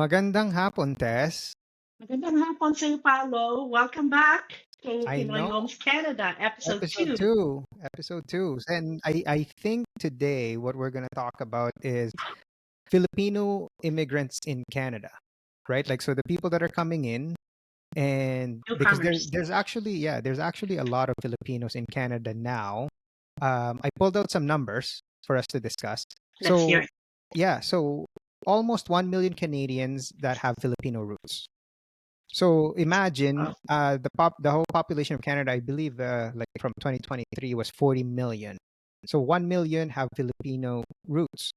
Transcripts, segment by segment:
Magandang hapon, Tess. Magandang hapon sa iyo, Paulo. Welcome back to I Pinoy know Homes Canada, episode episode 2. two, episode two, and I think today what we're gonna talk about is Filipino immigrants in Canada, right? Like so the people that are coming in, and because Newcomers. there's actually a lot of Filipinos in Canada now. I pulled out some numbers for us to discuss. Let's hear So it. yeah, so almost 1 million Canadians that have Filipino roots. So imagine Oh, the whole population of Canada, I believe, like from 2023 was 40 million. So 1 million have Filipino roots.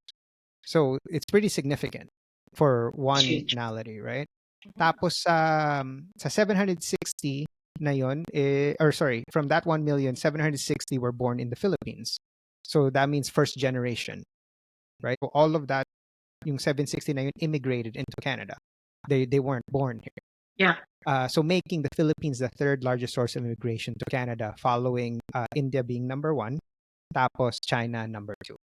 So it's pretty significant for it's one huge. nationality, right? Mhm. Tapos sa 760 na yun, or sorry, from that 1 million, 760 were born in the Philippines. So that means first generation, right? So all of that, yung 760 na yun, immigrated into Canada. They weren't born here. Yeah. So making the Philippines the third largest source of immigration to Canada, following India being number one, tapos China number two.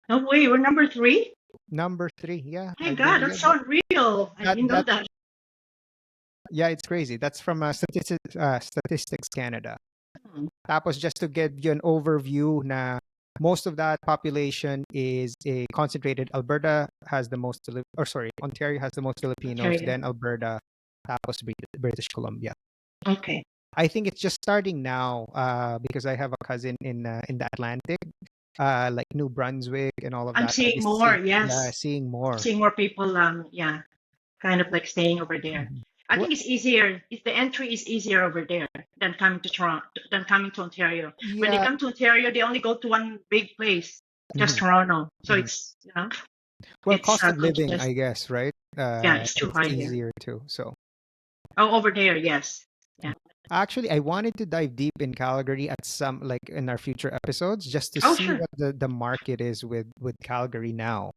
No way, we're number 3? Number three, yeah, My I God, believe that's so unreal. I that didn't know that that. yeah, it's crazy. That's from Statistics Canada. Hmm. Tapos just to give you an overview, na most of that population is concentrated. Alberta has the most, or sorry, Ontario has the most Filipinos, Ontario. then Alberta, tapos British Columbia. Okay. I think it's just starting now because I have a cousin in the Atlantic, like New Brunswick and all of I'm that. I seeing just more, see, yeah, yes. seeing more. Seeing more people, yeah, kind of like staying over there. Mhm. I What? think it's easier. If the entry is easier over there than coming to Toronto, than coming to Ontario. When they Yeah. come to Ontario, they only go to one big place, just Mhm, Toronto. So mhm. it's Well, it's cost of living, congested. I guess, right? Yeah, it's too It's high here. easier too. So Oh, over there, yes. Yeah. actually, I wanted to dive deep in Calgary at some, like in our future episodes, just to Oh, see sure. what the market is with Calgary now,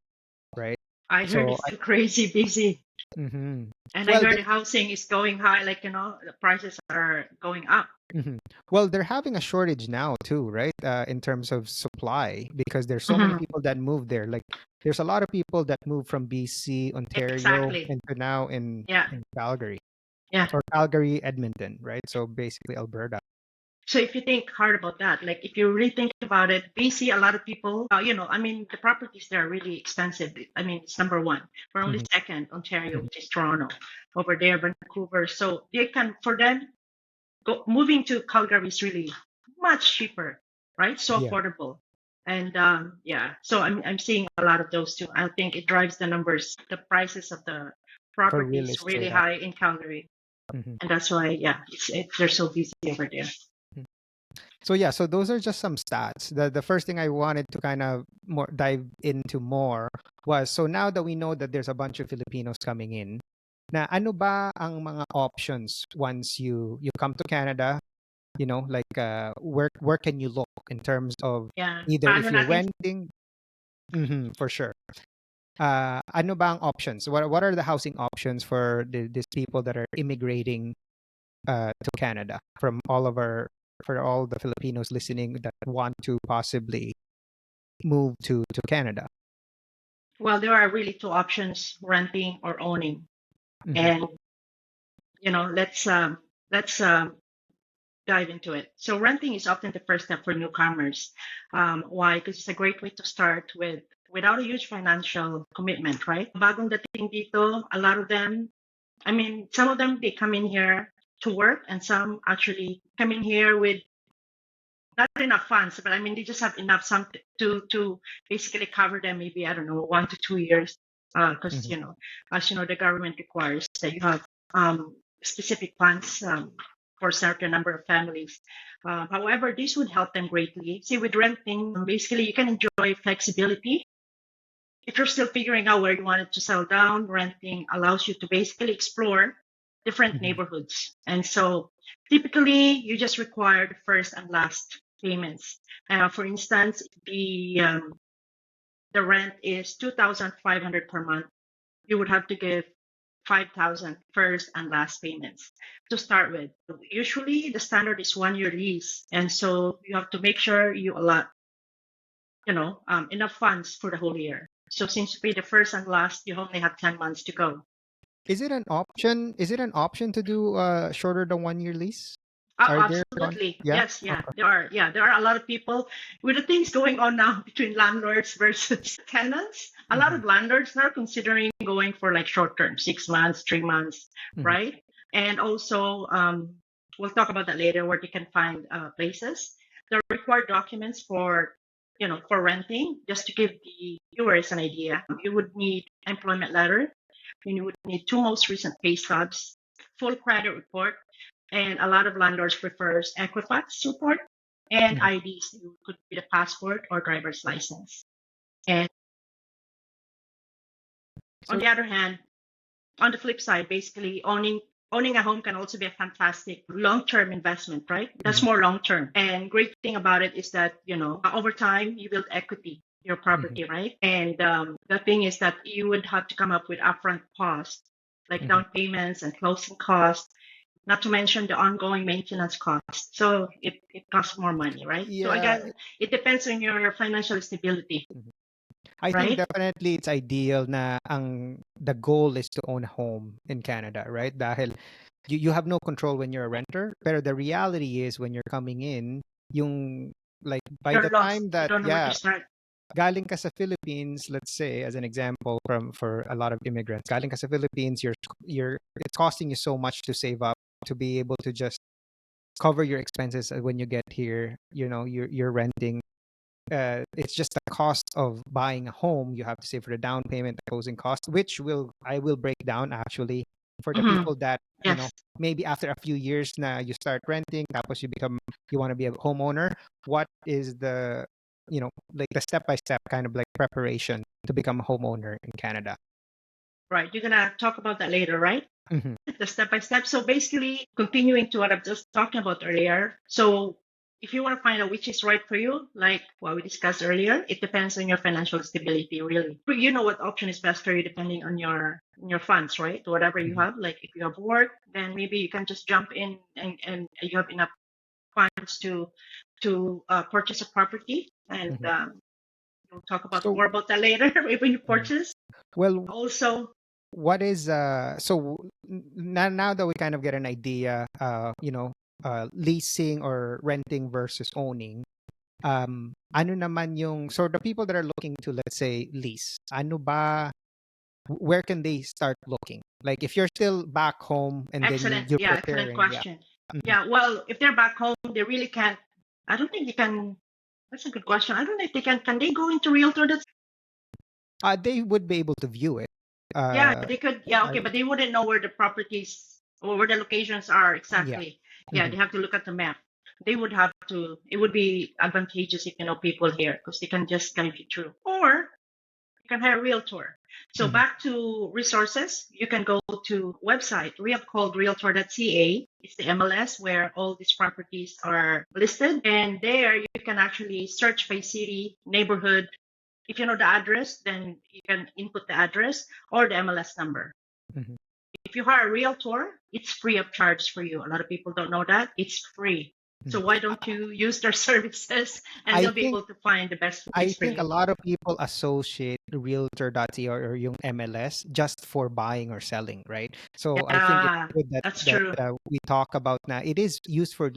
right? I heard So it's crazy busy. mhm. And I Well, heard the housing is going high, like, the prices are going up. mhm. Well, they're having a shortage now too, right? In terms of supply, because there's so many Mhm. people that move there. Like, there's a lot of people that move from BC, Ontario, Exactly. into now Yeah. in Calgary, Yeah. or Calgary, Edmonton, right? So basically Alberta. So if you think hard about that, like if you really think about it, BC, a lot of people, I mean, the properties there are really expensive. I mean, it's number one. We're only Mhm, second, Ontario, mhm. which is Toronto. Over there, Vancouver. So they can, for them, moving to Calgary is really much cheaper, right? So Yeah, affordable. And yeah, so I'm seeing a lot of those too. I think it drives the numbers, the prices of the for real properties really estate. high in Calgary. Mhm, And that's why, yeah, they're so busy over there. mhm. So yeah, so those are just some stats. The first thing I wanted to kind of more dive into more was, so now that we know that there's a bunch of Filipinos coming in, na ano ba ang mga options once you come to Canada, like where can you look in terms of Yeah. either Paano if you're natin? renting, for sure. Ano ba ang options? What are the housing options for these people that are immigrating to Canada, from for all the Filipinos listening that want to possibly move to Canada? Well, there are really two options: renting or owning. Mhm, And let's dive into it. So renting is often the first step for newcomers. Why? Because it's a great way to start without a huge financial commitment, right? Bagong dating dito, a lot of them, I mean, some of them, they come in here to work, and some actually come in here with not enough funds, but I mean, they just have enough something to basically cover them, maybe, I don't know, 1 to 2 years. Because, mhm. as you know, the government requires that you have specific funds for a certain number of families. However, this would help them greatly. See, with renting, basically, you can enjoy flexibility. If you're still figuring out where you wanted to settle down, renting allows you to basically explore different Mhm. neighborhoods. And so typically, you just require the first and last payments. For instance, the rent is 2,500 per month. You would have to give 5,000 first and last payments to start with. Usually, the standard is 1 year lease, and so you have to make sure you allot, enough funds for the whole year. So since you pay the first and last, you only have 10 months to go. Is it an option? Is it an option to do shorter than 1 year lease? Are there Absolutely. yeah? Yes, yeah. Okay. There are, yeah, there are a lot of people with the things going on now between landlords versus tenants. A lot Mm-hmm. of landlords are considering going for like short term, 6 months, 3 months, Mm-hmm. right? And also, we'll talk about that later where you can find places. The required documents for, for renting, just to give the viewers an idea, you would need employment letter. You would need two most recent pay stubs, full credit report, and a lot of landlords prefers Equifax report and Mm-hmm. IDs. It could be the passport or driver's license. And on So the other hand, on the flip side, basically owning a home can also be a fantastic long-term investment, right? That's mhm, more long-term. And great thing about it is that, over time you build equity your mhm, property, right? And the thing is that you would have to come up with upfront costs like mhm. down payments and closing costs, not to mention the ongoing maintenance costs. So it costs more money, right? So Yeah, again, it depends on your financial stability, mhm. I think right? definitely it's ideal na the goal is to own a home in Canada, right? Dahil you have no control when you're a renter, pero the reality is when you're coming in, yung like by the You're lost. time You that don't know where to yeah, start. galing ka sa Philippines, let's say as an example for a lot of immigrants, galing ka sa Philippines, you're it's costing you so much to save up to be able to just cover your expenses when you get here. You know, you're renting. It's just the cost of buying a home. You have to save for the down payment, the closing cost, which will I will break down actually for the Mhm. people that Yes. maybe after a few years na you start renting, tapos you want to be a homeowner. What is the like the step by step kind of like preparation to become a homeowner in Canada? Right. You're gonna talk about that later, right? Hmm. The step by step. So basically, continuing to what I'm just talking about earlier. So if you want to find out which is right for you, like what we discussed earlier, it depends on your financial stability, really. You know what option is best for you depending on your funds, right? Whatever you Hmm. have. Like if you have work, then maybe you can just jump in and you have enough funds to purchase a property. And Hmm. we'll talk about So, more about that later when you mm, purchase. well, Also, what is now that we kind of get an idea, leasing or renting versus owning, ano naman yung so the people that are looking to, let's say, lease, ano ba, where can they start looking, like if you're still back home and then excellent. you're Yeah, excellent preparing, yeah. question. Mhm. Yeah, well, if they're back home, they really can't. I don't think they can. That's a good question. I don't know if they can. Can they go into Realtor? That's They would be able to view it, yeah, uh they could. Yeah, okay, I, but they wouldn't know where the properties or where the locations are yeah. exactly. Yeah, Hmm. they have to look at the map. They would have to. It would be advantageous if you know people here because they can just guide you through. Or you can hire a realtor. So Hmm. back to resources, you can go to website real called realtor.ca. It's the MLS where all these properties are listed, and there you can actually search by city, neighborhood. If you know the address, then you can input the address or the MLS number. Hmm. If you hire a realtor, it's free of charge for you. A lot of people don't know that. It's free. Hmm. So why don't you use their services and I they'll be think able to find the best I place for think a you. lot of people associate realtor.ca or yung MLS just for buying or selling, right? So I think it's Yeah, good that that's true. we talk about now. It is used for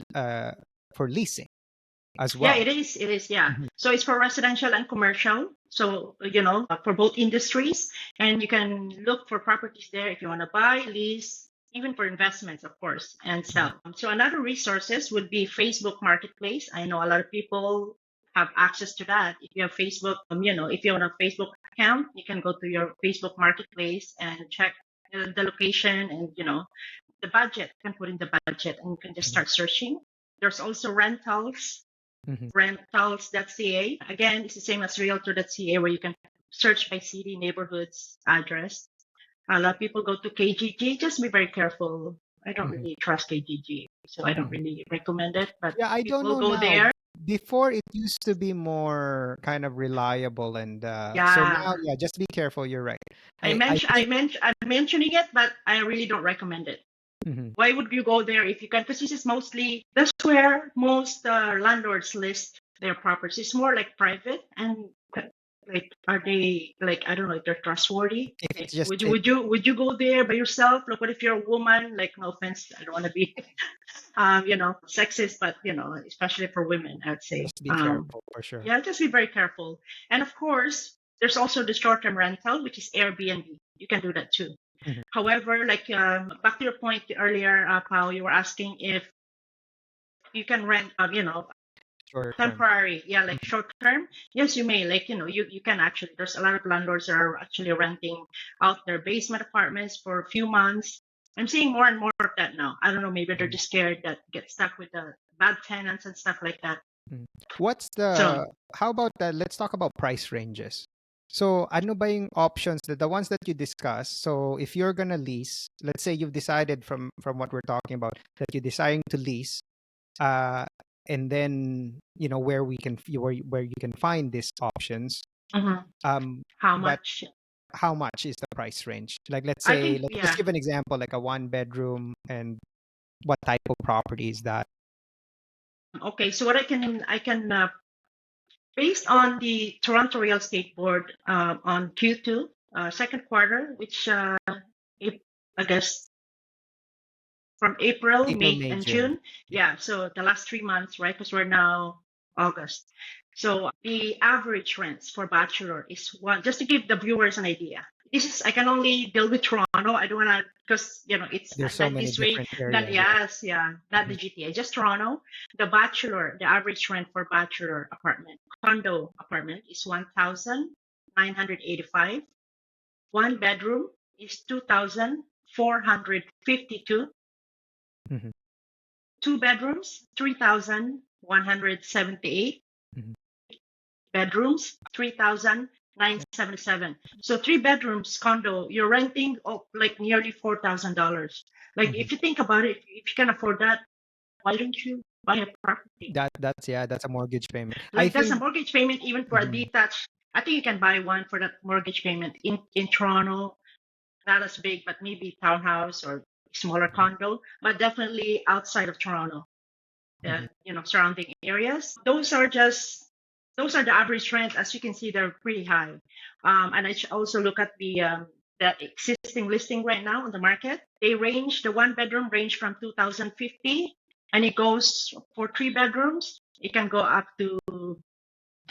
leasing as Yeah, well. it is. It is. Yeah. Mhm. So it's for residential and commercial. So, for both industries. And you can look for properties there if you want to buy, lease, even for investments, of course, and Mhm. sell. So another resources would be Facebook Marketplace. I know a lot of people have access to that. If you have Facebook, if you have a Facebook account, you can go to your Facebook Marketplace and check the location and, the budget. You can put in the budget and you can just Mhm. start searching. There's also rentals Mhm. rentals.ca. Again, it's the same as realtor.ca where you can search by city, neighborhoods, address. A lot of people go to KGG. Just be very careful. I don't Mhm. really trust KGG, so I don't Mhm. really recommend it. But Yeah, I don't people know go now. there. Before it used to be more kind of reliable, and so now, Yeah, yeah, just be careful. You're right. I I mention think. I'm mentioning it, but I really don't recommend it. Mhm. Why would you go there if you can? Because this is mostly that's where most landlords list their properties. It's more like private and Like, are they like, I don't know if they're trustworthy? If Like, it's just would you go there by yourself? Like, what if you're a woman? Like, no offense, I don't want to be sexist, but especially for women, I would say. just be careful for sure. Yeah, just be very careful. And of course, there's also the short-term rental, which is Airbnb. You can do that too. Mhm. However, like back to your point earlier, Pao, you were asking if you can rent, Shorter term. temporary, yeah, like Mhm. short term. Yes, you may. Like, you can actually. There's a lot of landlords that are actually renting out their basement apartments for a few months. I'm seeing more and more of that now. I don't know. Maybe they're Mhm. just scared that get stuck with the bad tenants and stuff like that. Mhm. What's So. how about that? Let's talk about price ranges. So, ano ba yung options the ones that you discussed? So, if you're gonna lease, let's say you've decided from what we're talking about that you're deciding to lease, uh, and then where we can where you can find these options. Mhm. Um, How but much? how much is the price range? Like, let's I say, think, let's just yeah. give an example, like a one bedroom, and what type of property is that? Okay, so what I can based on the Toronto Real Estate Board on Q2 second quarter, which I guess from April, April, May, May, and June. June. Yeah, so the last 3 months, right? Because we're now August. So the average rents for bachelor is one. Just to give the viewers an idea, this is I can only deal with Toronto. I don't want to because it's There's so like many this way. different Not areas. Yeah. yes, yeah, not the Mhm. GTA, just Toronto. The bachelor, the average rent for bachelor apartment, condo apartment is 1,985. One bedroom is 2,452. Mhm. Two bedrooms, 3,178. Mhm. Bedrooms, 3,977. So three bedrooms condo, you're renting like nearly $4,000. Like Mhm. if you think about it, if you can afford that, why don't you buy a property? That's a mortgage payment. I Like that's a think. mortgage payment even for a Mhm. detached. I think you can buy one for that mortgage payment in Toronto. Not as big, but maybe townhouse or smaller condo, but definitely outside of Toronto. Mhm. Surrounding areas. Those are the average rent. As you can see, they're pretty high. And I should also look at the existing listing right now on the market. The one bedroom range from 2,050, and it goes for three bedrooms. It can go up to,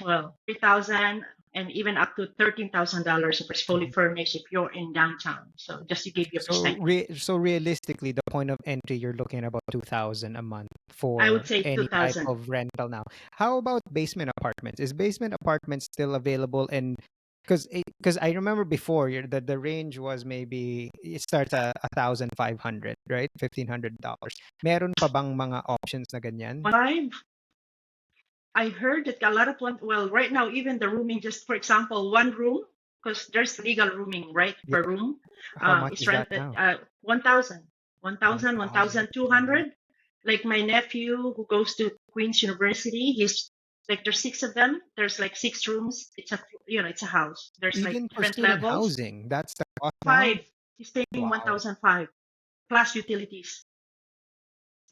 well, 3,000 and even up to $13,000 if it's fully Mhm. furnished if you're in downtown. So just to give you a perspective, So realistically, the point of entry, you're looking at about 2,000 a month I would for say any type 2,000. of rental now. How about basement apartments? Is basement apartments still available? And because I remember before the range was maybe it starts at 1,500, right? $1,500. Meron pa bang mga options na ganyan? I heard that a lot of well, right now, even the rooming, just for example, one room, because there's legal rooming, right, per Yeah. room, How much is is that rented now? 1,000, 1,000. Wow. 1,200. Like my nephew who goes to Queen's University, he's like, there's six of them. There's like six rooms. It's a house. There's like Even for different student levels. housing, that's the cost now. Five, he's paying Wow. 1,005 plus utilities.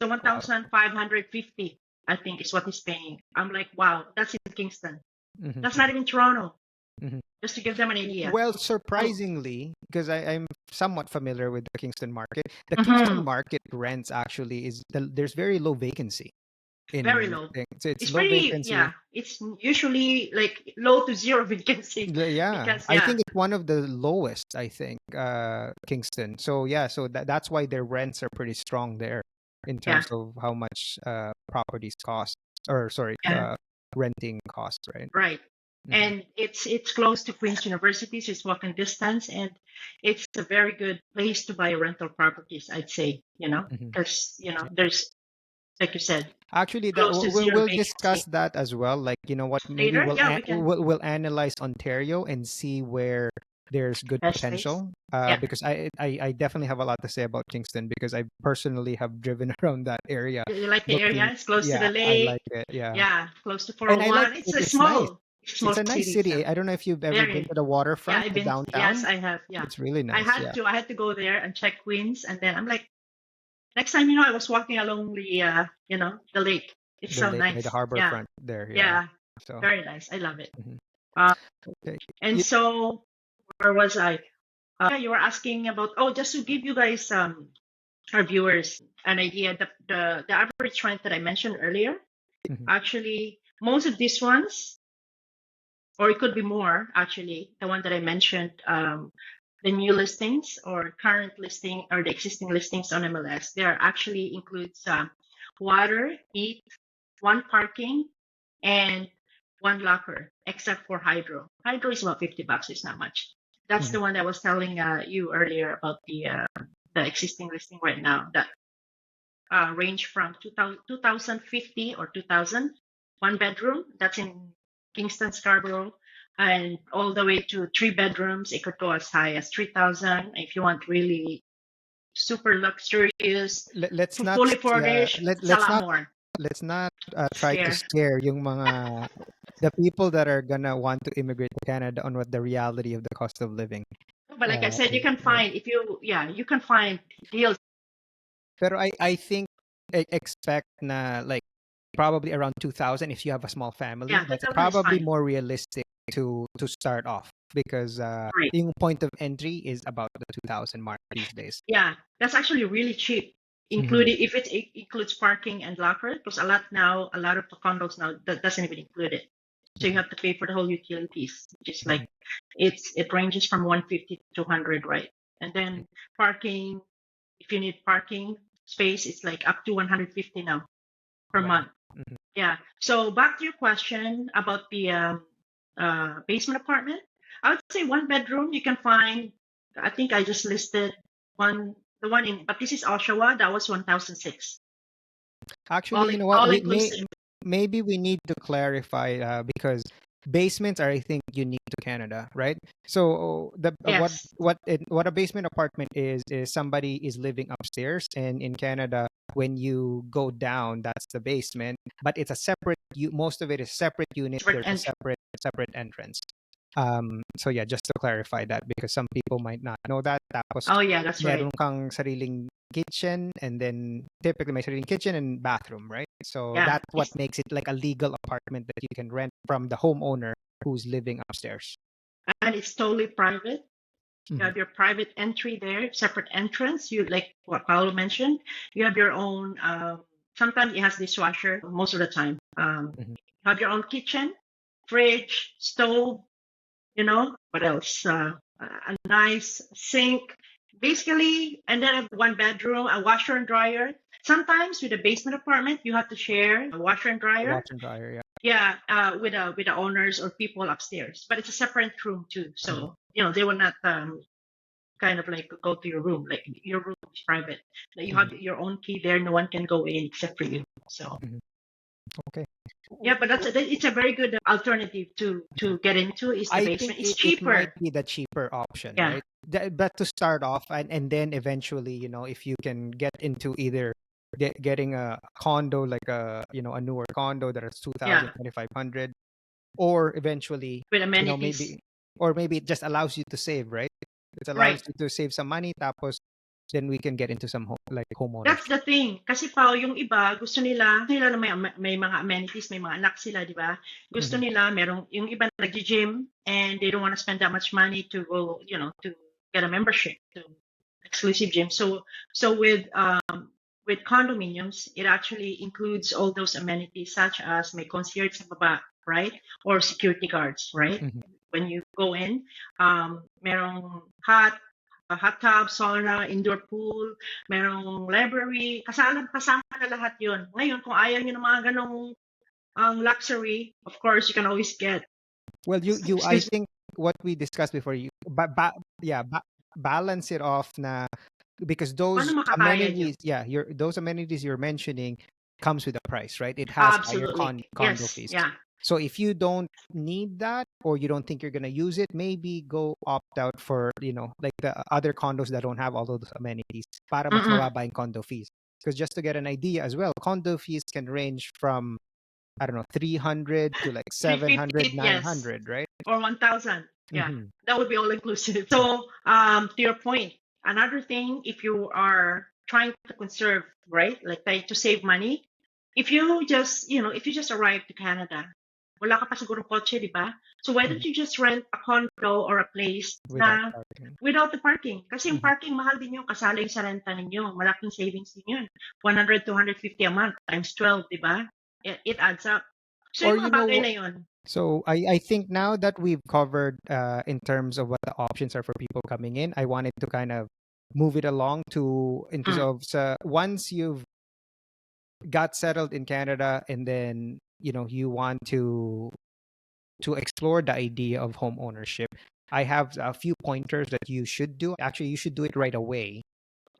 So Wow. 1,550, I think, is what he's paying. I'm like, wow, that's in Kingston. Mhm. That's not even Toronto, Mhm. just to give them an idea. Well, So, surprisingly, because I'm somewhat familiar with the Kingston market, the Kingston mhm, market rents actually there's very low vacancy very in low. so it's It's low pretty, vacancy. yeah, it's usually like low to zero vacancy Yeah, because, I yeah, think it's one of the lowest. I think Kingston. So yeah, so that's why their rents are pretty strong there in yeah, terms of how much properties cost, or sorry, yeah, renting cost, right? right. Mhm. And it's close to Queen's University, so it's walking distance, and it's a very good place to buy rental properties, I'd say, Mhm. because, there's, like you said, Actually, that close to zero we'll discuss vacancy. that as well. Like, you know what? Maybe Later, yeah, we can. we'll analyze Ontario and see where there's good Best place. potential. Yeah. Because I definitely have a lot to say about Kingston because I personally have driven around that area, You like the area? looking. It's close to the Yeah, I lake. like it. Yeah, Yeah, close to and I like 401. It's it. a It's nice. small It's a nice city. So city. I don't know if you've ever been to very, the yeah, waterfront, I've the been, yes, downtown. I have. Yeah. It's really I nice. had Yeah, to, I had to go there and check Queens. And then I'm like, next time, I was walking along the lake. It's the so lake by the nice. harbor Yeah. front there. Yeah, Yeah. so. Very nice. I love it. Mhm. Uh, Okay. and so, where was I? Yeah, you were asking about, oh, just to give you guys, our viewers, an idea, the average rent that I mentioned earlier, Mhm. actually, most of these ones, or it could be more, actually, the one that I mentioned, the new listings or current listing or the existing listings on MLS, there actually includes water, heat, one parking, and one locker, except for hydro. Hydro is about $50. It's not much. That's Mhm. the one that I was telling you earlier about the existing listing right now. That range from 2050 or 2000, one bedroom. That's in Kingston, Scarborough, and all the way to three bedrooms. It could go as high as 3,000 if you want really super luxurious, Let's not fully furnished. It's a let's lot not more. try to Scare. scare yung mga the people that are gonna want to immigrate to Canada on what the reality of the cost of living But like I said, you is, can right? find if you you can find deals. Pero I think expect na like probably around 2000 if you have a small family. Yeah, That's 2,000 is probably fine. more realistic to start off because Right. yung point of entry is about the 2000 mark these days. Yeah, that's actually really cheap, Mhm. including if it includes parking and locker. Because a lot of the condos now that doesn't even include it. So you Mhm. have to pay for the whole utilities, which is Mhm. like it ranges from 150 to 200, right? And then parking, if you need parking space, it's like up to 150 now per Wow. month. Mhm. Yeah. So back to your question about the basement apartment. I would say one bedroom you can find. I think I just listed the one in, but this is Oshawa. That was 1,006, Actually, you know what? all We inclusive. maybe we need to clarify because basements are, I think, unique to Canada, right? So the Yes, what a basement apartment is somebody is living upstairs, and in Canada, when you go down, that's the basement, but it's a separate. Most of it is separate unit. separate There's a entry. separate entrance. So yeah, just to clarify that because some people might not know that. Tapos Oh yeah, that's right. meron kang sariling kitchen and then typically may sariling kitchen and bathroom, right? So Yeah, that's what makes it like a legal apartment that you can rent from the homeowner who's living upstairs. and it's totally private. You Mhm. have your private entry there, separate entrance. You like what Paulo mentioned. You have your own. Sometimes it has dishwasher. Most of the time, Mhm. you have your own kitchen, fridge, stove. What else? A nice sink, basically, and then one bedroom, a washer and dryer. Sometimes with a basement apartment, you have to share a washer and The dryer. wash and dryer, yeah. Yeah, with the owners or people upstairs, but it's a separate room too. Mhm. So they will not kind of like go to your room. Like your room is private. Like, you Mhm. have your own key there. No one can go in except for you. So Mhm. Okay. yeah, but it's a very good alternative to get into is the I think basement. It's it might cheaper. be the cheaper option, Yeah, right? But to start off, and then eventually, if you can get into either getting a condo, like a newer condo that is yeah, 2,000, 2,500, or eventually, with amenities. maybe, or maybe it just allows you to save, right? It allows Right. you to save some money, tapos then we can get into some home That's ownership. the thing. Kasi pa yung iba, gusto nila na may mga amenities, may mga anak sila, di ba? Gusto Mhm. nila, yung iba nag-gym and they don't want to spend that much money to go, to get a membership to exclusive gym. So with condominiums, it actually includes all those amenities such as may concierge sa baba, right? Or security guards, right? Mhm. When you go in, merong a hot tub, sauna, indoor pool, merong library, kasama na lahat yun. Ngayon, kung ayaw nyo ng mga ganong luxury, of course, you can always get, Well, I excuse me, think what we discussed before, yeah, balance it off na because paano those makakaya nyo? amenities, yeah, those amenities you're mentioning comes with a price, right? It has higher Absolutely. condo Yes. fees. Yeah. So if you don't need that or you don't think you're gonna use it, maybe go opt out for like the other condos that don't have all those amenities. Para mas Mm-mm. mababa yung condo fees. Because just to get an idea as well, condo fees can range from I don't know 300 to like 700, 350, yes. 900, right? Or 1,000. Yeah. Mm-hmm. That would be all inclusive. So, to your point, another thing, if you are trying to conserve, right, like trying to save money, if you just arrive to Canada, Wala ka pa siguro kotse, di ba? So why don't you just rent a condo or a place Without na parking. without the parking? Kasi yung Mhm. parking, mahal din yung kasali yung sa renta ninyo. Malaking savings din yun. 100, 250 a month times 12, di ba? It adds up. So Or yung you mga bagay know, na yun. so I think now that we've covered in terms of what the options are for people coming in, I wanted to kind of move it along to into Mm. of once you've got settled in Canada and then you want to explore the idea of home ownership. I have a few pointers that you should do. Actually, you should do it right away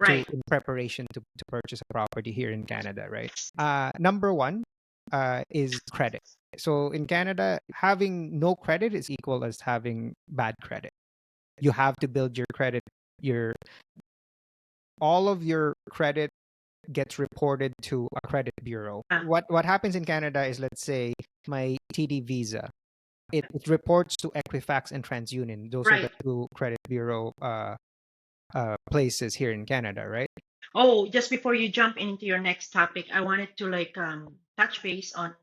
to Right. in preparation to purchase a property here in Canada, right? Number one is credit. So in Canada, having no credit is equal as having bad credit. You have to build your credit. Your all of your credit gets reported to a credit bureau. What happens in Canada is, let's say my TD visa, it reports to Equifax and TransUnion. Those are the Right. two credit bureau places here in Canada, right? Oh, just before you jump into your next topic, I wanted to touch base on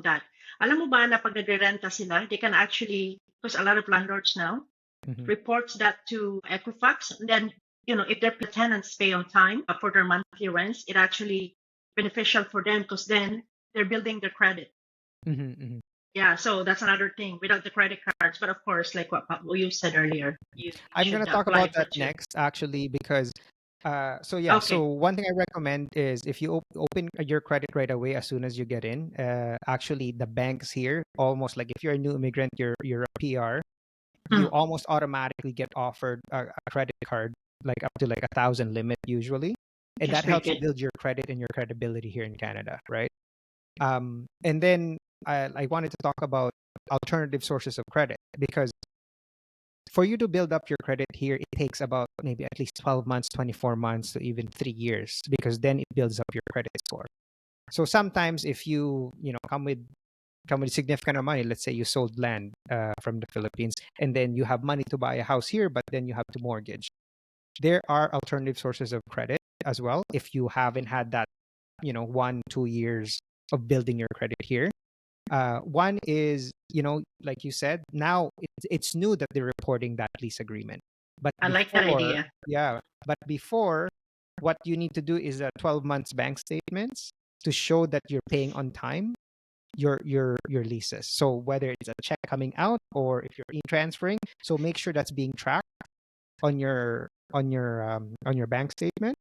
that. Alam mo ba na pag nagre-renta sila, they can actually, because a lot of landlords now Mhm. reports that to Equifax, and then if their tenants pay on time for their monthly rents, it actually beneficial for them because then they're building their credit. Mhm, mhm. Yeah, so that's another thing without the credit cards. But of course, like what you said earlier, you I'm should gonna talk apply about for that two. next, actually, because so Okay. one thing I recommend is if you open your credit right away as soon as you get in. Actually, the banks here, almost like if you're a new immigrant, you're a PR, you Hmm. almost automatically get offered a credit card, like up to like 1,000 limit usually, and That's that very helps good. build your credit and your credibility here in Canada, right? And then I wanted to talk about alternative sources of credit, because for you to build up your credit here, it takes about maybe at least 12 months, 24 months to even 3 years, because then it builds up your credit score. So sometimes if you come with significant amount of money, let's say you sold land from the Philippines, and then you have money to buy a house here, but then you have to mortgage. There are alternative sources of credit as well if you haven't had that 1-2 years of building your credit here. One is, like you said, now it's new that they're reporting that lease agreement. But I like that before, idea. yeah, but before, what you need to do is 12 months bank statements to show that you're paying on time your leases. So whether it's a check coming out or if you're transferring, so make sure that's being tracked on your bank statement,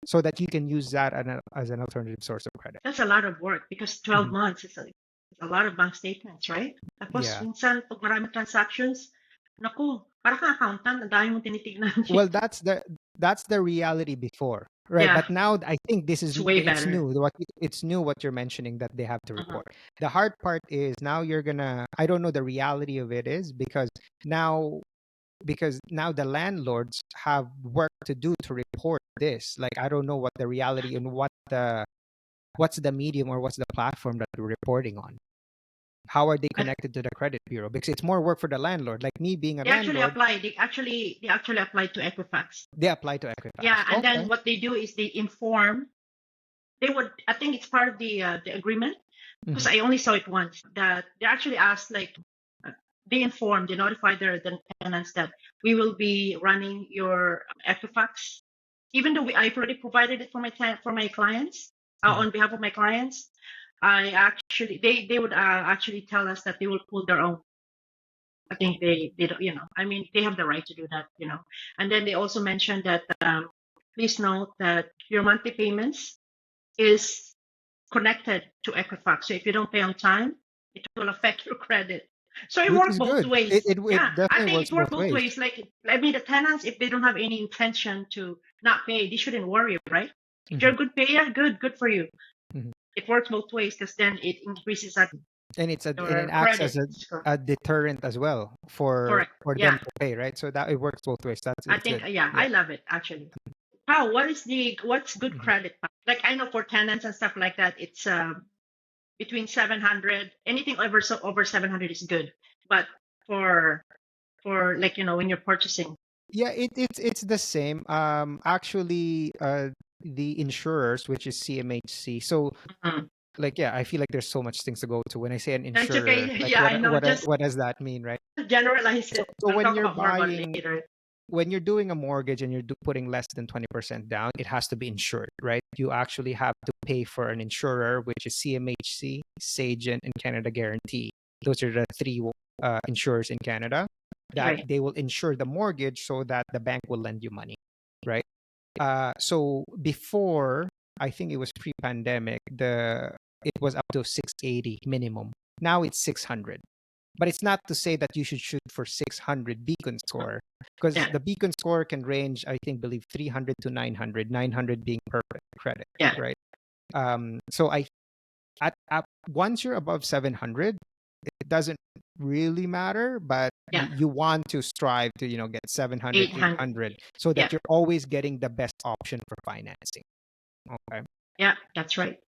so that you can use that as an alternative source of credit. That's a lot of work because 12 Mhm. months is a lot of bank statements, right? Tapos Yeah. minsan, pag maraming transactions, naku, para kang accountant, ang dami mong tinitignan. Well, that's the reality before, right? Yeah, But now I think this is it's way it's better. new. It's new what you're mentioning, that they have to Uh-huh. report. The hard part is now you're gonna. I don't know the reality of it is now because now the landlords have work to do to report this. Like, I don't know what the reality and what's the medium or what's the platform that we're reporting on. How are they And connected to the credit bureau? Because it's more work for the landlord. Like me being a they actually landlord, apply. They actually apply to Equifax. they apply to Equifax. Yeah, and then Okay. what they do is they inform. They would. I think it's part of the agreement because Mhm. I only saw it once. That they actually asked uh, they inform, they notify their the tenants that we will be running your Equifax, even though I've already provided it for my clients Mhm. on behalf of my clients. I actually they would actually tell us that they will pull their own. I think they don't, I mean, they have the right to do that. And then they also mentioned that please note that your monthly payments is connected to Equifax. So if you don't pay on time, it will affect your credit. So it Which worked is both good. It, ways. it Yeah, it I definitely think works it worked both both ways. ways. Like, I mean, the tenants, if they don't have any intention to not pay, they shouldn't worry, right? If you're Mhm. a good payer, good for you. Mhm. It works both ways because then it increases at And it your acts as credit a, score. a deterrent as well for Correct. for them Yeah, to pay, right? So that it works both ways. That's I it's think, good. yeah, Yeah. I love it actually. How? What's good Mhm. credit? Like I know for tenants and stuff like that, it's between 700. Anything over 700 is good, but for like when you're purchasing. Yeah, it's the same. Actually, the insurers, which is CMHC. So Mhm. like, yeah, I feel like there's so much things to go to when I say an It's insurer. okay. Like, Yeah, I know. Just what does that mean, right? generalize So it. so We'll when talk you're about more about it buying, later. when you're doing a mortgage and you're putting less than 20% down, it has to be insured, right? You actually have to pay for an insurer, which is CMHC, Sagent, and Canada Guarantee. Those are the three insurers in Canada that Right. they will insure the mortgage so that the bank will lend you money, right? So before, I think it was pre-pandemic, it was up to 680 minimum. Now it's 600. But it's not to say that you should shoot for 600 beacon score, because Yeah. the beacon score can range, I think, believe 300 to 900, 900 being perfect credit, Yeah. right? So at once you're above 700, it doesn't really matter, but Yeah. you want to strive to, get 700, 800. 800, so Yeah. that you're always getting the best option for financing. Okay. Yeah. That's right.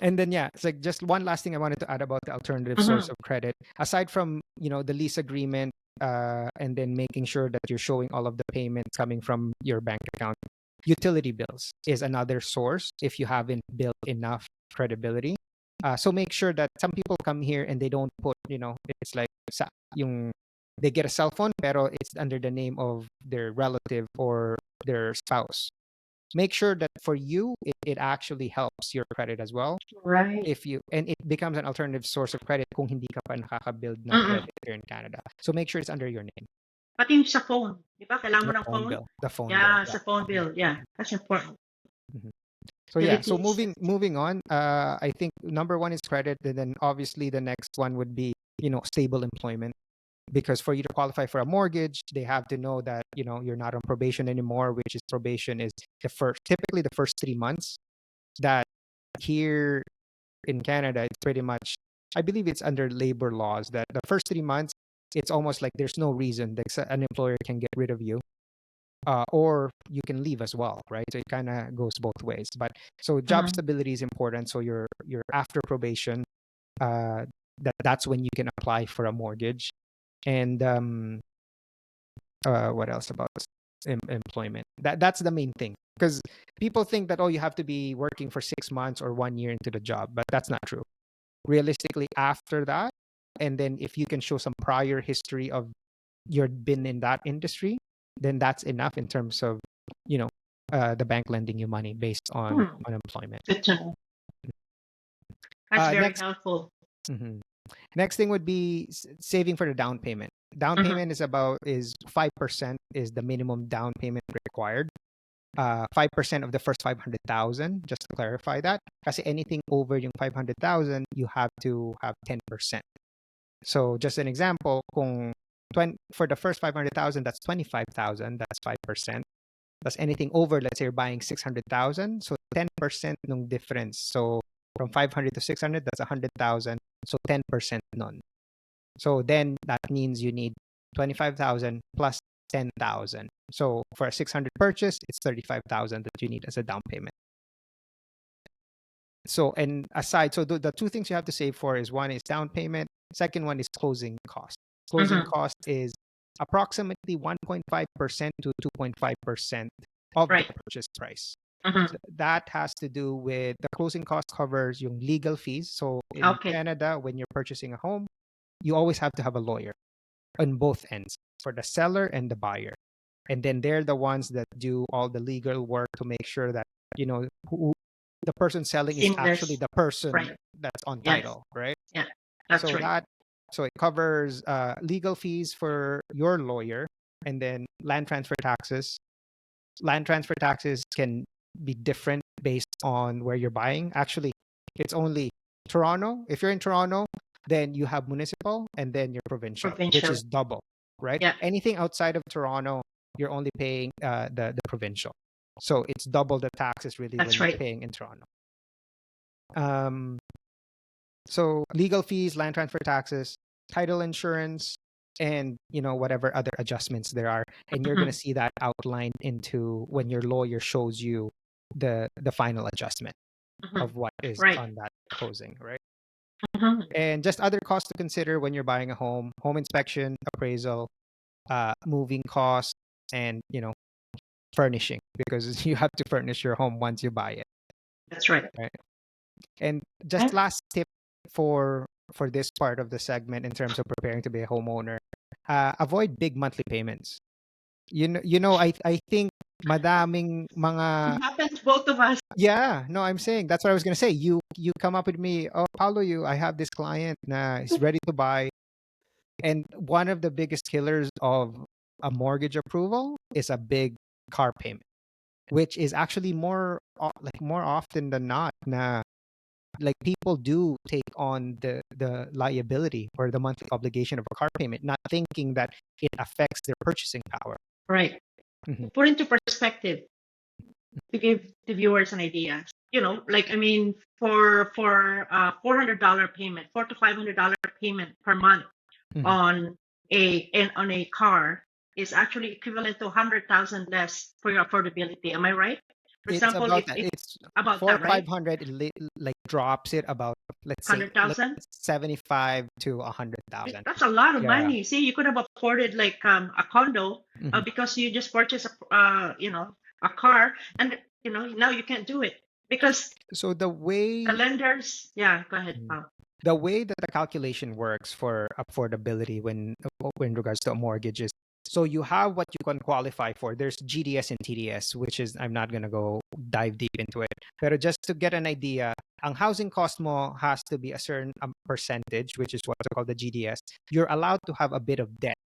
And then, yeah, it's like just one last thing I wanted to add about the alternative source of credit. Aside from, the lease agreement, and then making sure that you're showing all of the payments coming from your bank account, utility bills is another source if you haven't built enough credibility. So make sure that some people come here and they don't put, it's like they get a cell phone, pero it's under the name of their relative or their spouse. Make sure that for you, it actually helps your credit as well. Right. And it becomes an alternative source of credit kung hindi ka pa nakaka-build ng Mm-mm. credit here in Canada. So make sure it's under your name. Pati yung sa phone. Di ba? Kailangan mo The ng phone phone? bill. The phone bill. Yeah, sa phone bill. Yeah. That's important. Mhm. So yeah, so Philippines. moving on, I think number one is credit, and then obviously the next one would be, stable employment. Because for you to qualify for a mortgage, they have to know that, you're not on probation anymore, which is probation is typically the first 3 months. That here in Canada, it's pretty much, I believe it's under labor laws that the first 3 months, it's almost like there's no reason that an employer can get rid of you, or you can leave as well, right? So it kind of goes both ways. But so job stability is important. So you're after probation, that's when you can apply for a mortgage. And what else about employment? That's the main thing, because people think that, oh, you have to be working for 6 months or 1 year into the job, but that's not true. Realistically, after that, and then if you can show some prior history of you've been in that industry, then that's enough in terms of, the bank lending you money based on unemployment. Good to know. That's very Next, helpful. mhm. Next thing would be saving for the down payment. Down payment is 5% is the minimum down payment required. 5% of the first 500,000, just to clarify that. Kasi anything over yung 500,000, you have to have 10%. So just an example, kung for the first 500,000, that's 25,000, that's 5%. That's anything over, let's say you're buying 600,000, so 10% nung difference. So from 500 to 600, that's 100,000. So 10% nun. So then that means you need 25,000 plus 10,000. So for a 600 purchase, it's 35,000 that you need as a down payment. So, and aside, so the two things you have to save for is, one is down payment. Second one is closing cost. Closing cost is approximately 1.5% to 2.5% of the purchase price. So that has to do with the closing cost covers yung legal fees. So in Canada, when you're purchasing a home, you always have to have a lawyer on both ends for the seller and the buyer. And then they're the ones that do all the legal work to make sure that, who the person selling is actually the person that's on title, right? Yeah, that's so right. So it covers legal fees for your lawyer, and then land transfer taxes. Land transfer taxes can be different based on where you're buying. Actually, it's only Toronto. If you're in Toronto, then you have municipal and then your provincial, which is double, right? Yeah. Anything outside of Toronto, you're only paying the provincial. So it's double the taxes really when you're paying in Toronto. So legal fees, land transfer taxes, title insurance, and whatever other adjustments there are, and you're going to see that outlined into when your lawyer shows you the final adjustment of what is on that closing, right? And just other costs to consider when you're buying a home: home inspection, appraisal, moving costs, and furnishing, because you have to furnish your home once you buy it. That's right. And just Okay. last tip for this part of the segment in terms of preparing to be a homeowner, avoid big monthly payments. I think madaming mga It happened to both of us. yeah, no, I'm saying that's what I was gonna say. You come up with me, oh Paulo, I have this client na is ready to buy, and one of the biggest killers of a mortgage approval is a big car payment, which is actually more often than not na like people do take on the liability or the monthly obligation of a car payment, not thinking that it affects their purchasing power. Right. Mhm. Put into perspective to give the viewers an idea. Like I mean, for $400 payment, $400 to $500 payment per month Mhm. on on a car is actually equivalent to 100,000 less for your affordability. Am I right? For It's example, about if that. it's It's about for that, right? 500, like drops it about, let's say, like 100,000. 75 to 100,000. That's a lot of Yeah. money. See, you could have afforded like a condo Mhm. because you just purchased a car, and now you can't do it because So the the way lenders. Yeah, go ahead, Mhm. Paul. the way that the calculation works for affordability when regards to a mortgage is, so you have what you can qualify for. There's GDS and TDS, which is, I'm not gonna go dive deep into it. But just to get an idea, ang housing cost mo has to be a certain percentage, which is what's called the GDS. You're allowed to have a bit of debt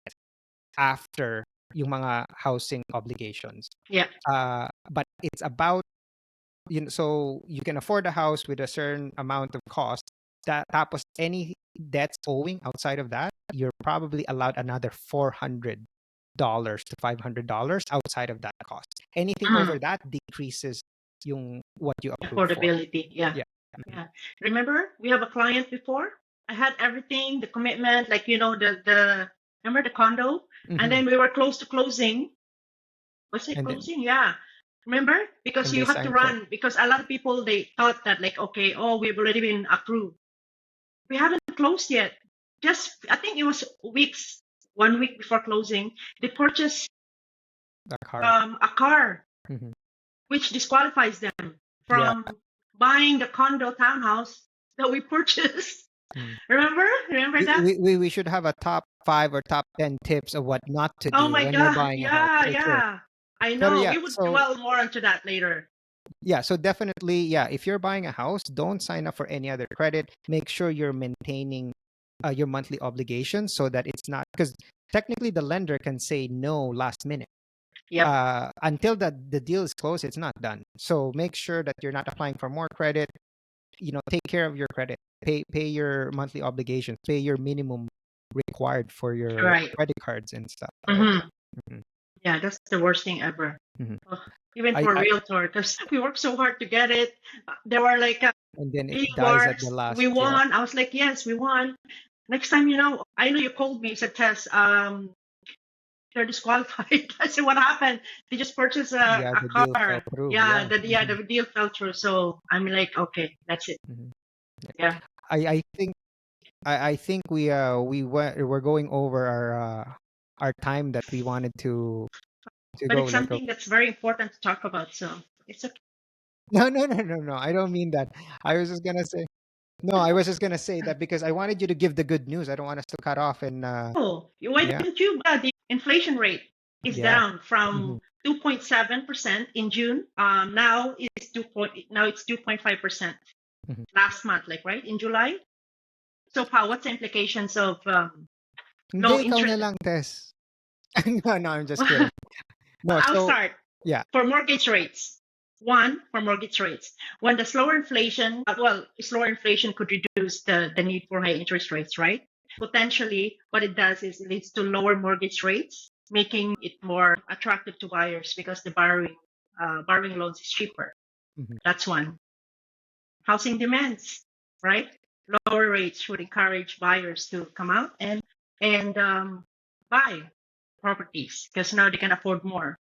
after yung mga housing obligations. Yeah, But it's about, so you can afford a house with a certain amount of cost. Tapos any debts owing outside of that, you're probably allowed another $400 to $500 outside of that cost. Anything over that decreases yung what you approve for. affordability. Yeah, Yeah. yeah. Remember, we have a client before. I had everything, the commitment, like the remember the condo, and Mhm. then we were close to closing. Was it And then closing? Yeah. Remember? Because and you they have to sign for. run, because a lot of people, they thought that like, okay, oh, we've already been approved. We haven't closed yet. Just I think it was weeks, 1 week before closing, they purchased The car. a car, Mhm. which disqualifies them Yeah. from buying the condo townhouse that we purchased. Mm. Remember that? We should have a top 5 or top 10 tips of what not to Oh do my when you're god, buying a house. yeah, For sure. yeah, I Pero know, yeah, we would so dwell more into that later. yeah, so definitely, yeah, if you're buying a house, don't sign up for any other credit. Make sure you're maintaining your monthly obligations so that it's not, because technically the lender can say no last minute. Yep. Until the deal is closed, it's not done. So make sure that you're not applying for more credit. Take care of your credit. Pay your monthly obligations. Pay your minimum required for your Right. credit cards and stuff. Right? Hmm. Mhm. Yeah, that's the worst thing ever. Mhm. Ugh, even I, for I Realtor, because we worked so hard to get it. There were like and then it dies at the rewards. last. We Yeah. won. I was like, yes, we won. Next time, I know you called me, said Tess, they're disqualified. I said, what happened? They just purchased Yeah, a the deal fell car. through. Yeah, Yeah. the deal fell through. So I'm like, okay, that's it. Mhm. Yeah. I think I think we're going over our time that we wanted to But go it's like something that's very important to talk about. So it's okay. no, I don't mean that. I was just gonna say no, I was just gonna say that because I wanted you to give the good news. I don't want us to cut off and Oh, why yeah, didn't you? The inflation rate is yeah. down Mhm. from 2.7% in June. Now it's 2.5% Mhm. last month, like right in July. So, Pa, what's the implications of Hindi, low ikaw na interest? lang, Tess. No, I'm just kidding. I'll No, so start. yeah. For mortgage rates. One, for mortgage rates. When the slower inflation could reduce the need for high interest rates, right? Potentially, what it does is it leads to lower mortgage rates, making it more attractive to buyers because the borrowing loans is cheaper. Mhm. That's one. Housing demands, right? Lower rates would encourage buyers to come out and buy properties because now they can afford more.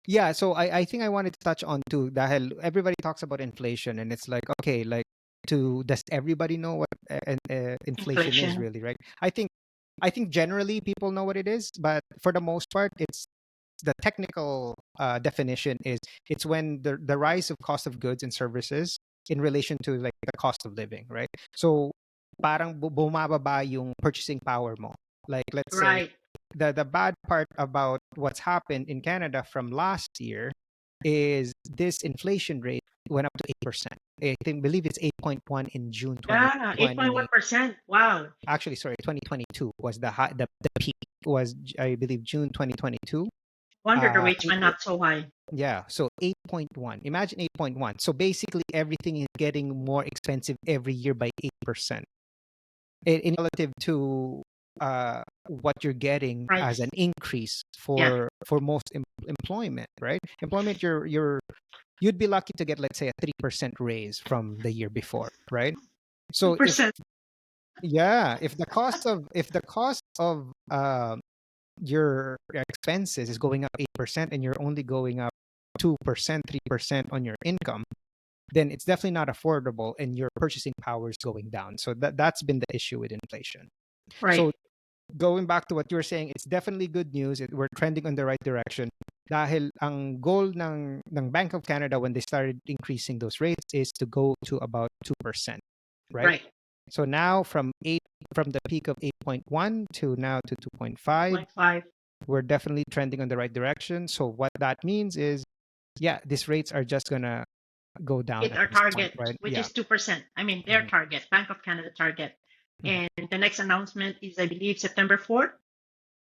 Yeah, so I think I wanted to touch on too dahil everybody talks about inflation and it's like okay, like does everybody know what inflation is Inflation. really, right? I think generally people know what it is, but for the most part it's the technical definition is it's when the rise of cost of goods and services in relation to like the cost of living, right? So parang bumababa yung purchasing power mo. Like let's say Right. the bad part about what's happened in Canada from last year is this inflation rate went up to 8%. Believe it's 8.1 in June Yeah, 2020. 8.1%. Wow. Actually, sorry, 2022 was the high, the peak was, I believe, June 2022. Wonder the Uh, rates went up so high. yeah, so 8.1. Imagine 8.1. So basically, everything is getting more expensive every year by 8%. In relative to what you're getting as Price. an increase Yeah. for most employment, right? Employment, you'd be lucky to get, let's say, a 3% raise from the year before, right? So if 2%. yeah, if the cost of your expenses is going up 8% and you're only going up 2%, 3% on your income, then it's definitely not affordable and your purchasing power is going down. So that's been the issue with inflation. Right. So going back to what you were saying, it's definitely good news. We're trending on the right direction. Dahil ang goal ng Bank of Canada when they started increasing those rates is to go to about 2%, right? Right. So now from the peak of 8.1 to now to 2.5, 0.5. we're definitely trending on the right direction. So what that means is, yeah, these rates are just gonna go down Hit at our this point, target, right? which Yeah. is 2%. I mean, their Mhm, target, Bank of Canada target. mhm. And the next announcement is, I believe, September 4th.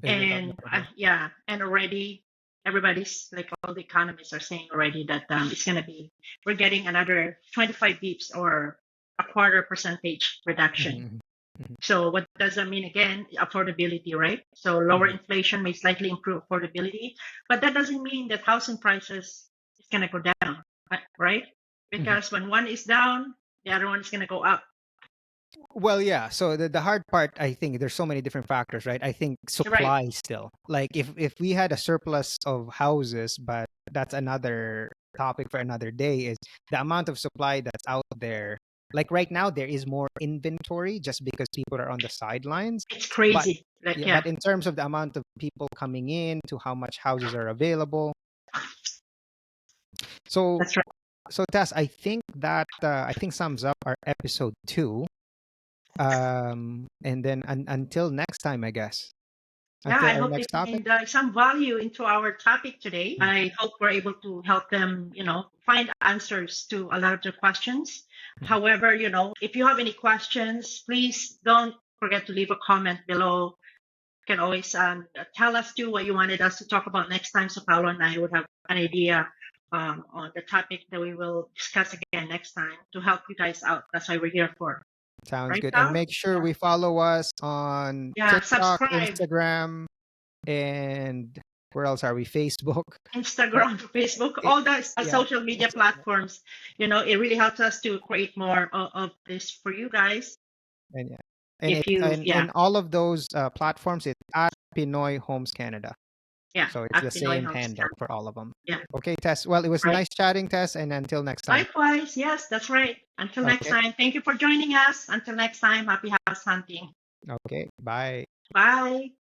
Is it And okay? yeah, and already everybody's like all the economists are saying already that it's going to be, we're getting another 25 beeps or a quarter percentage reduction. Mhm, mhm, So what does that mean again? Affordability, right? So lower mhm, inflation may slightly improve affordability, but that doesn't mean that housing prices is going to go down, right? mhm. Because when one is down, the other one is going to go up. Well, yeah. So the hard part, I think, there's so many different factors, right? I think Right. supply still. Like if we had a surplus of houses, but that's another topic for another day, is the amount of supply that's out there. Like right now, there is more inventory just because people are on the sidelines. It's But crazy. Like, yeah, yeah, but in terms of the amount of people coming in to how much houses are available. So that's right. so Tess, I think sums up our episode 2. And then until next time, I guess. Yeah, Until I our hope they next topic. find some value into our topic today. Mm, I hope we're able to help them, find answers to a lot of their questions. mm. However, if you have any questions, please don't forget to leave a comment below. You can always tell us too what you wanted us to talk about next time, so Paulo and I would have an idea on the topic that we will discuss again next time to help you guys out. That's why we're here for. Sounds Right, good. And Pal? make sure Yeah. we follow us on Yeah, TikTok, subscribe. Instagram, and where else are we? Facebook. Right? Instagram, Facebook, It, all the yeah. social media platforms. It really helps us to create more of this for you guys. And yeah. And If it's you, yeah, in all of those platforms, it's at Pinoy Homes Canada. yeah, So it's at the Pinoy same Homes handle Camp. for all of them. Yeah, Okay, Tess. Well, it was right. nice chatting, Tess, and until next time. Likewise, yes, that's right. Until next Okay. time, thank you for joining us. Until next time, happy house hunting. Okay. Bye. Bye.